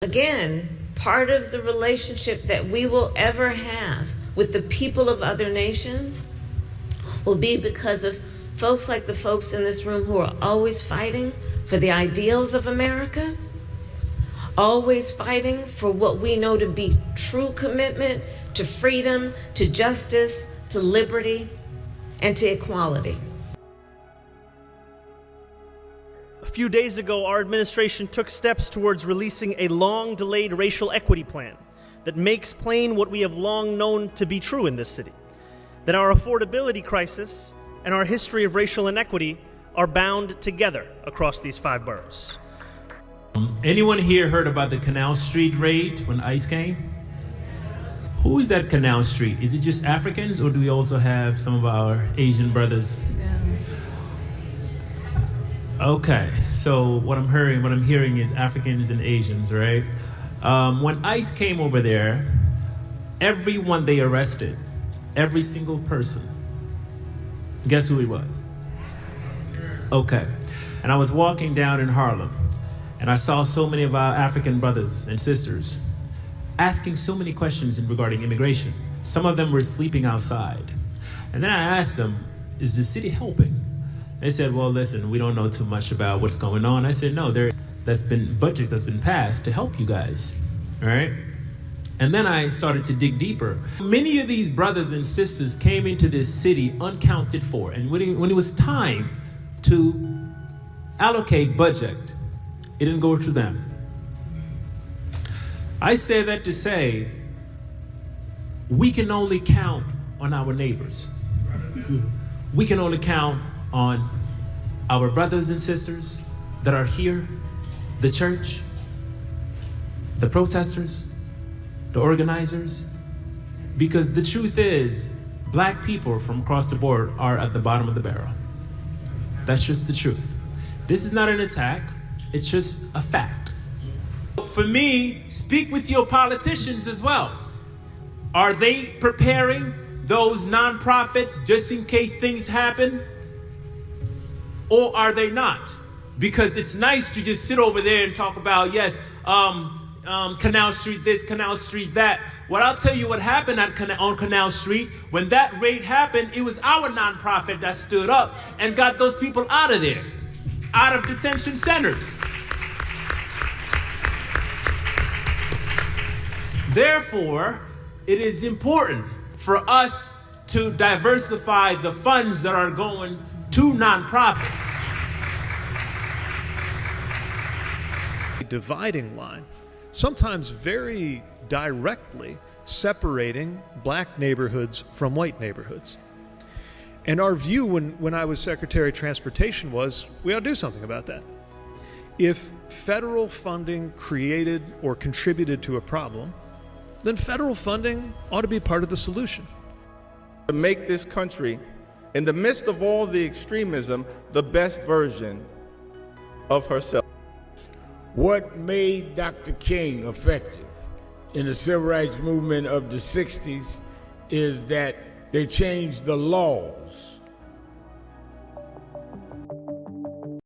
Again, part of the relationship that we will ever have with the people of other nations will be because of folks like the folks in this room who are always fighting for the ideals of America, always fighting for what we know to be true commitment to freedom, to justice, to liberty, and to equality. A few days ago, our administration took steps towards releasing a long-delayed racial equity plan that makes plain what we have long known to be true in this city, that our affordability crisis and our history of racial inequity are bound together across these 5 boroughs. Anyone here heard about the Canal Street raid when ICE came? Who is at Canal Street? Is it just Africans, or do we also have some of our Asian brothers? Okay, so what I'm hearing is Africans and Asians, right? When ICE came over there, everyone they arrested, every single person, guess who he was? Okay, and I was walking down in Harlem, and I saw so many of our African brothers and sisters asking so many questions regarding immigration. Some of them were sleeping outside. And then I asked them, is the city helping? They said, well, listen, we don't know too much about what's going on. I said, no, that's been budget that's been passed to help you guys, all right? And then I started to dig deeper. Many of these brothers and sisters came into this city unaccounted for. And when it was time to allocate budget, it didn't go to them. I say that to say, we can only count on our neighbors. We can only count on our brothers and sisters that are here, the church, the protesters, the organizers, because the truth is, black people from across the board are at the bottom of the barrel. That's just the truth. This is not an attack, it's just a fact. For me, speak with your politicians as well. Are they preparing those nonprofits just in case things happen? Or are they not? Because it's nice to just sit over there and talk about, yes, Canal Street this, Canal Street that. Well, I'll tell you what happened on Canal Street. When that raid happened, it was our nonprofit that stood up and got those people out of there, out of detention centers. Therefore, it is important for us to diversify the funds that are going to nonprofits. A dividing line, sometimes very directly separating black neighborhoods from white neighborhoods. And our view when I was Secretary of Transportation was, we ought to do something about that. If federal funding created or contributed to a problem, then federal funding ought to be part of the solution. To make this country, in the midst of all the extremism, the best version of herself. What made Dr. King effective in the civil rights movement of the 60s is that they changed the laws